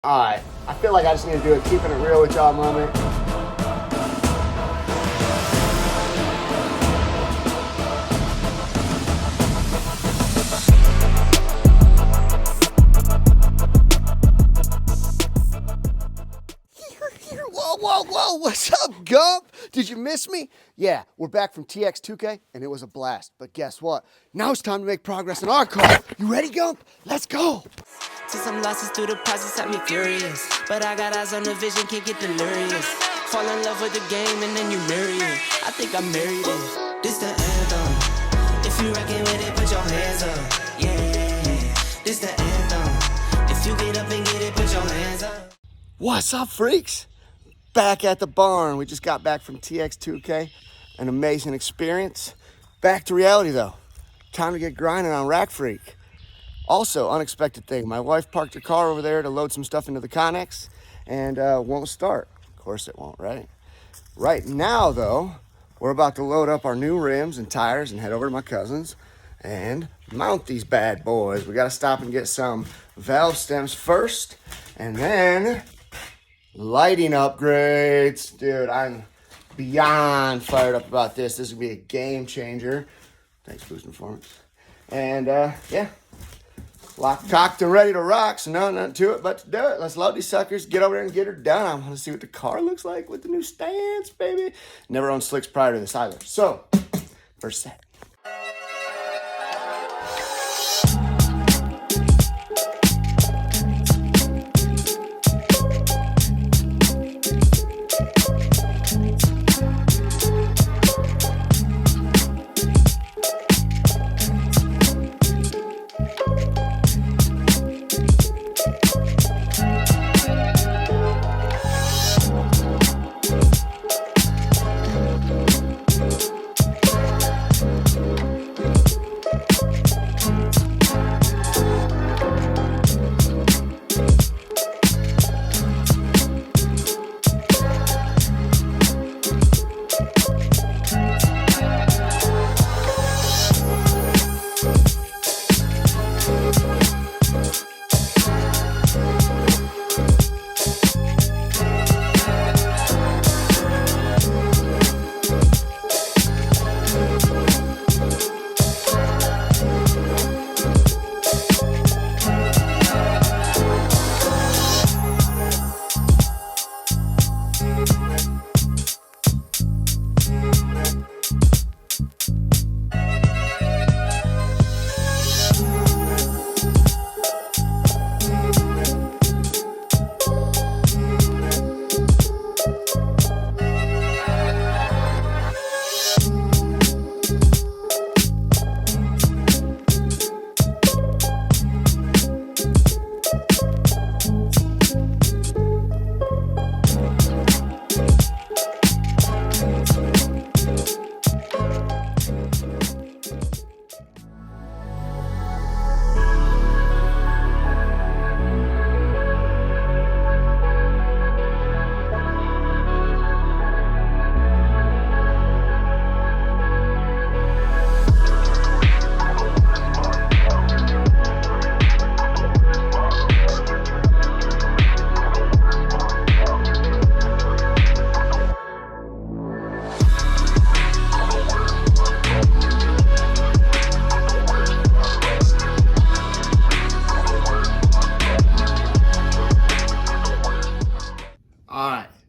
Alright, I feel like I just need to do a keeping it real with y'all moment. Whoa, what's up, Gump? Did you miss me? Yeah, we're back from TX2K, and it was a blast. But guess what? Now it's time to make progress in our car. You ready, Gump? Let's go! Took some losses through the process, had me furious. But I got eyes on the vision, can't get delirious. Fall in love with the game and then you marry it. I think I married it. This the anthem. If you rockin' with it, put your hands up. Yeah, this the anthem. If you get up and get it, put your hands up. What's up, freaks? Back at the barn. We just got back from TX2K. An amazing experience. Back to reality, though. Time to get grinding on Rack Freak. Also, unexpected thing. My wife parked her car over there to load some stuff into the Connex and won't start. Of course it won't, right? Right now, though, we're about to load up our new rims and tires and head over to my cousin's and mount these bad boys. We got to stop and get some valve stems first and then lighting upgrades. Dude, I'm beyond fired up about this. This will be a game changer. Thanks, Boost Performance. And yeah. Locked, cocked, and ready to rock, so no, nothing to it but to do it. Let's load these suckers, get over there and get her done. I want to see what the car looks like with the new stance, baby. Never owned slicks prior to this either. So, first set.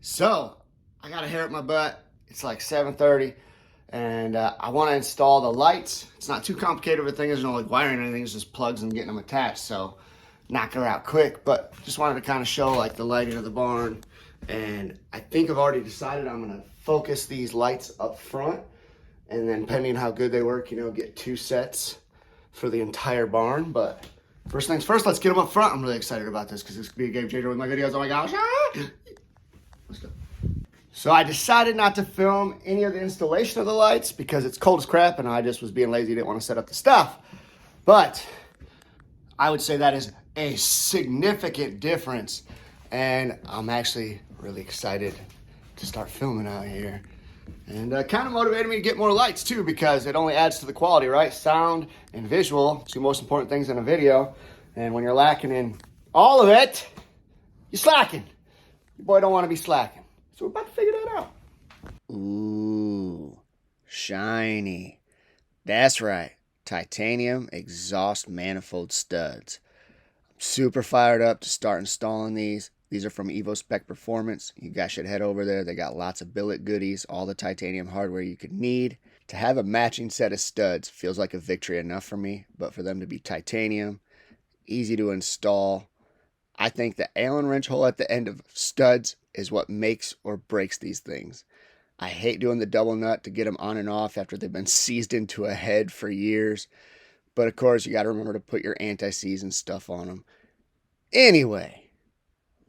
So, I got a hair up my butt. It's like 7:30, and I want to install the lights. It's not too complicated of a thing. There's no like wiring or anything. It's just plugs and getting them attached. So, knock her out quick. But just wanted to kind of show like the lighting of the barn. And I think I've already decided I'm going to focus these lights up front. And then depending on how good they work, you know, get 2 sets for the entire barn. But first things first, let's get them up front. I'm really excited about this because this could be a game changer with my videos. Oh my gosh. Let's go. So I decided not to film any of the installation of the lights because it's cold as crap and I just was being lazy, didn't want to set up the stuff. But I would say that is a significant difference. And I'm actually really excited to start filming out here. And kind of motivated me to get more lights too because it only adds to the quality, right? Sound and visual, two most important things in a video. And when you're lacking in all of it, You're slacking. Your boy don't want to be slacking. So we're about to figure that out. Ooh, shiny. That's right. Titanium exhaust manifold studs. I'm super fired up to start installing these. These are from EvoSpec Performance. You guys should head over there. They got lots of billet goodies, all the titanium hardware you could need. To have a matching set of studs feels like a victory enough for me, but for them to be titanium, easy to install. I think the Allen wrench hole at the end of studs is what makes or breaks these things. I hate doing the double nut to get them on and off after they've been seized into a head for years. But of course, you got to remember to put your anti-seize and stuff on them. Anyway,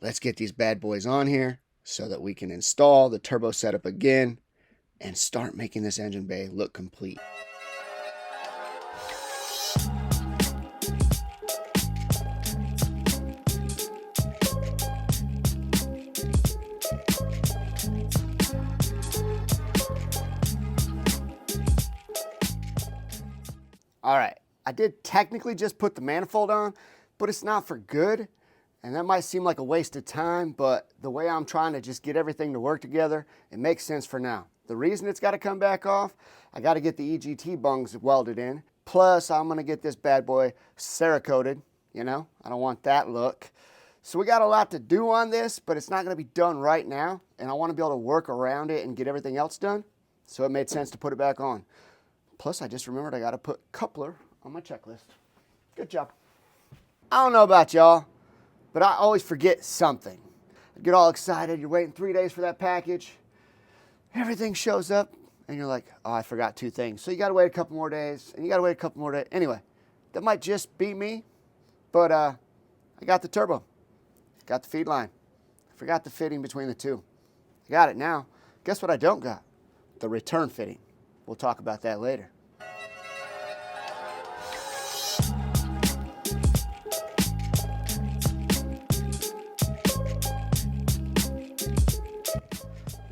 let's get these bad boys on here so that we can install the turbo setup again and start making this engine bay look complete. All right, I did technically just put the manifold on, but it's not for good. And that might seem like a waste of time, but the way I'm trying to just get everything to work together, it makes sense for now. The reason it's got to come back off, I got to get the EGT bungs welded in. Plus, I'm going to get this bad boy Cerakoted. You know, I don't want that look. So we got a lot to do on this, but it's not going to be done right now. And I want to be able to work around it and get everything else done. So it made sense to put it back on. Plus, I just remembered I got to put coupler on my checklist. Good job. I don't know about y'all, but I always forget something. I get all excited. You're waiting 3 days for that package. Everything shows up, and you're like, oh, I forgot 2 things. So you got to wait a couple more days, and you got to wait a couple more days. Anyway, that might just be me, but I got the turbo. Got the feed line. I forgot the fitting between the two. I got it now. Guess what I don't got? The return fitting. We'll talk about that later.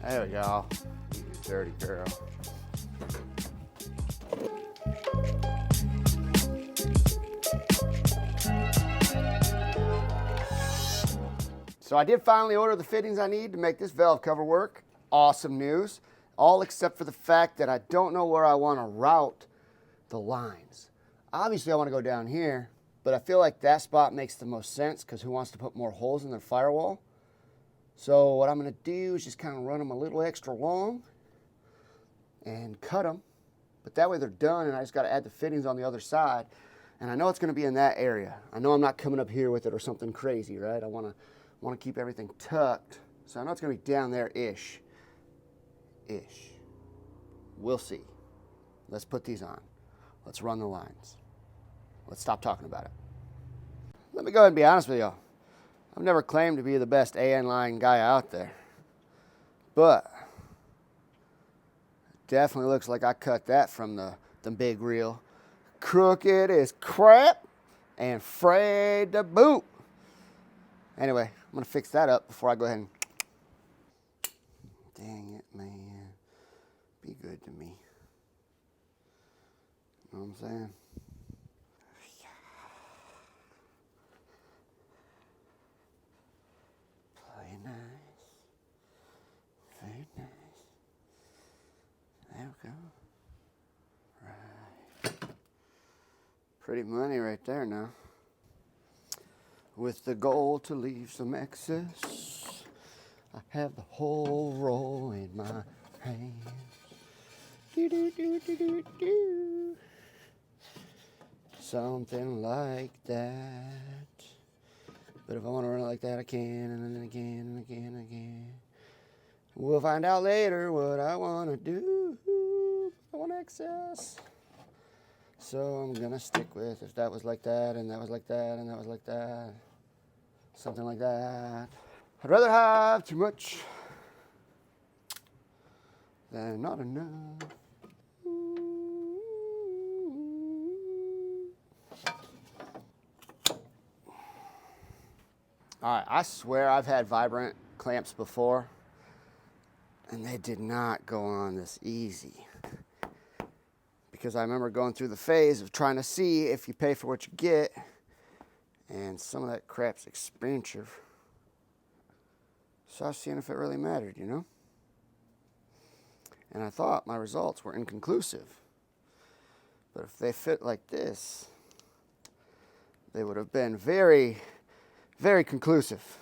There we go. You dirty girl. So I did finally order the fittings I need to make this valve cover work. Awesome news. All except for the fact that I don't know where I want to route the lines. Obviously I want to go down here, but I feel like that spot makes the most sense because who wants to put more holes in their firewall? So what I'm going to do is just kind of run them a little extra long and cut them. But that way they're done and I just got to add the fittings on the other side. And I know it's going to be in that area. I know I'm not coming up here with it or something crazy, right? I want to keep everything tucked. So I know it's going to be down there-ish. We'll see. Let's put these on. Let's run the lines. Let's stop talking about it. Let me go ahead and be honest with y'all. I've never claimed to be the best AN line guy out there. But it definitely looks like I cut that from the big reel. Crooked as crap and afraid to boot. Anyway, I'm going to fix that up before I go ahead and... Dang it, man. Be good to me. You know what I'm saying? Play nice. Very nice. There we go. Right. Pretty money right there now. With the goal to leave some excess, I have the whole roll in my hands. Do, do, do, do, do, do. Something like that. But if I want to run it like that, I can, and then again, and again, and again. We'll find out later what I want to do. I want excess. So I'm going to stick with if that was like that, and that was like that, and that was like that. Something like that. I'd rather have too much than not enough. All right, I swear I've had vibrant clamps before, and they did not go on this easy. Because I remember going through the phase of trying to see if you pay for what you get, and some of that crap's expensive. So I was seeing if it really mattered, you know? And I thought my results were inconclusive. But if they fit like this, they would have been very, very conclusive.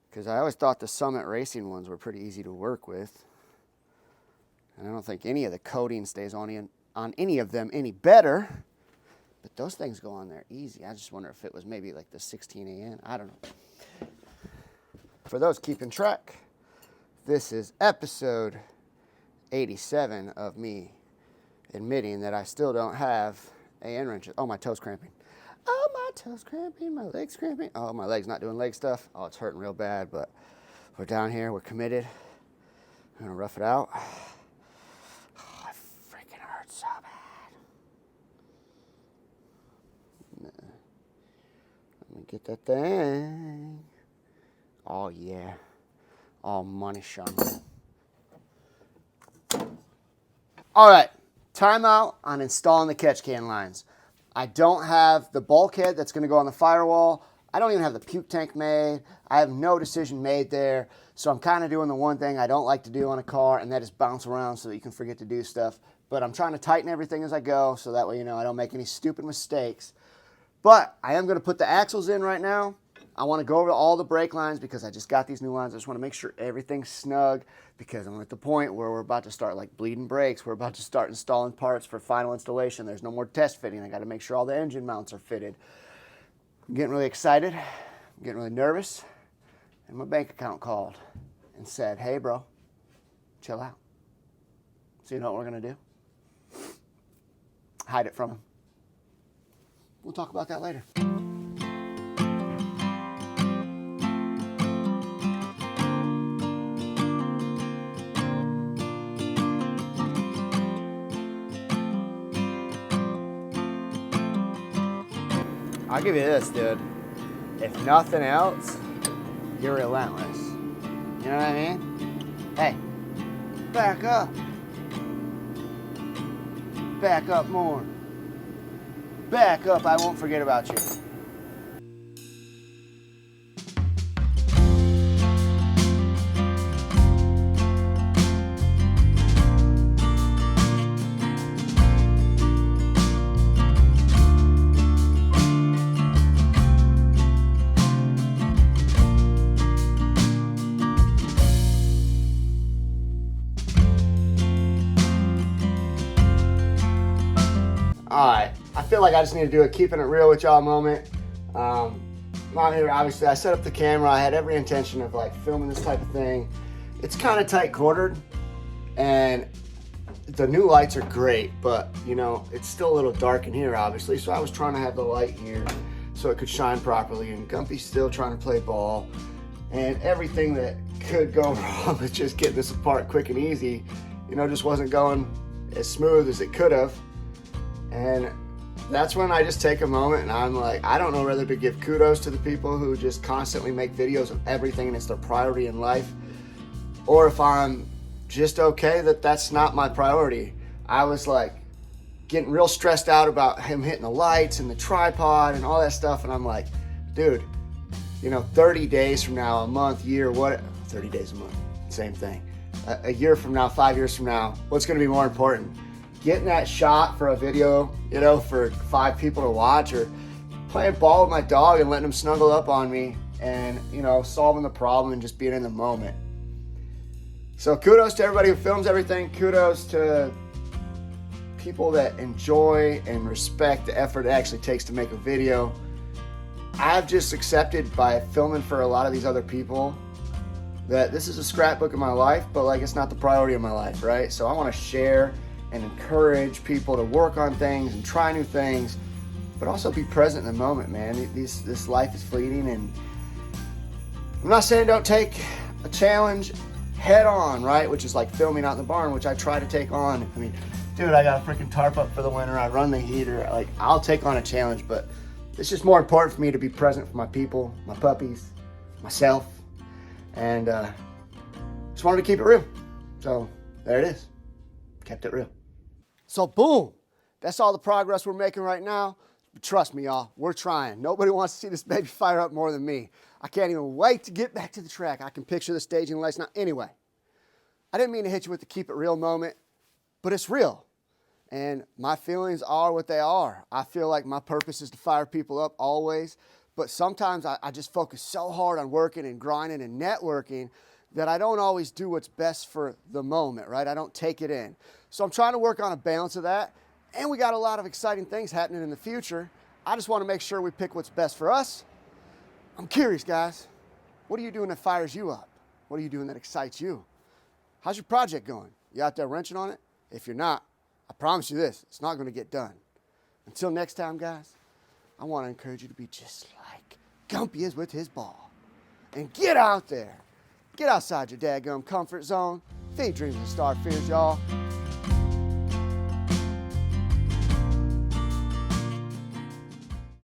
Because I always thought the Summit Racing ones were pretty easy to work with. And I don't think any of the coating stays on any of them any better. But those things go on there easy. I just wonder if it was maybe like the 16AN. I don't know. For those keeping track, this is episode 87 of me admitting that I still don't have AN wrenches. Oh, my toe's cramping. Oh, my toe's cramping. My leg's cramping. Oh, my leg's not doing leg stuff. Oh, it's hurting real bad, but we're down here. We're committed. I'm going to rough it out. Oh, it freaking hurts so bad. Let me get that thing. Oh, yeah. Oh, money shot. All right. Timeout on installing the catch can lines. I don't have the bulkhead that's going to go on the firewall. I don't even have the puke tank made. I have no decision made there. So I'm kind of doing the one thing I don't like to do on a car, and that is bounce around so that you can forget to do stuff. But I'm trying to tighten everything as I go so that way, you know, I don't make any stupid mistakes. But I am going to put the axles in right now. I want to go over all the brake lines because I just got these new lines. I just want to make sure everything's snug because I'm at the point where we're about to start like bleeding brakes. We're about to start installing parts for final installation. There's no more test fitting. I got to make sure all the engine mounts are fitted. I'm getting really excited. I'm getting really nervous. And my bank account called and said, hey, bro, chill out. So you know what we're going to do? Hide it from him. We'll talk about that later. I'll give you this, dude. If nothing else, you're relentless. You know what I mean? Hey, back up. Back up more. Back up, I won't forget about you. Alright, I feel like I just need to do a keeping it real with y'all moment. Not here, obviously, I set up the camera. I had every intention of like filming this type of thing. It's kind of tight quartered, and the new lights are great, but you know, it's still a little dark in here, obviously. So I was trying to have the light here so it could shine properly, and Gumpy's still trying to play ball, and everything that could go wrong with just getting this apart quick and easy, you know, just wasn't going as smooth as it could have. And that's when I just take a moment and I'm like, I don't know whether to give kudos to the people who just constantly make videos of everything and it's their priority in life, or if I'm just okay that that's not my priority. I was like getting real stressed out about him hitting the lights and the tripod and all that stuff, and I'm like, dude, you know, 30 days from now, a month, year, what? 30 days a month, same thing. A year from now, 5 years from now, what's going to be more important? Getting that shot for a video, you know, for 5 people to watch, or playing ball with my dog and letting him snuggle up on me and, you know, solving the problem and just being in the moment. So kudos to everybody who films everything. Kudos to people that enjoy and respect the effort it actually takes to make a video. I've just accepted by filming for a lot of these other people that this is a scrapbook of my life, but like it's not the priority of my life, right? So I want to share and encourage people to work on things and try new things, but also be present in the moment, man. This life is fleeting, and I'm not saying don't take a challenge head on, right? Which is like filming out in the barn, which I try to take on. I mean, dude, I got a freaking tarp up for the winter. I run the heater. Like, I'll take on a challenge, but it's just more important for me to be present for my people, my puppies, myself, and just wanted to keep it real. So there it is. Kept it real. So boom, that's all the progress we're making right now. Trust me, y'all, we're trying. Nobody wants to see this baby fire up more than me. I can't even wait to get back to the track. I can picture the staging lights now. Anyway, I didn't mean to hit you with the keep it real moment, but it's real. And my feelings are what they are. I feel like my purpose is to fire people up always, but sometimes I just focus so hard on working and grinding and networking that I don't always do what's best for the moment, right? I don't take it in. So I'm trying to work on a balance of that, and we got a lot of exciting things happening in the future. I just want to make sure we pick what's best for us. I'm curious, guys. What are you doing that fires you up? What are you doing that excites you? How's your project going? You out there wrenching on it? If you're not, I promise you this, it's not going to get done. Until next time, guys, I want to encourage you to be just like Gumpy is with his ball. And get out there. Get outside your dadgum comfort zone. Feed dreams and start fears, y'all.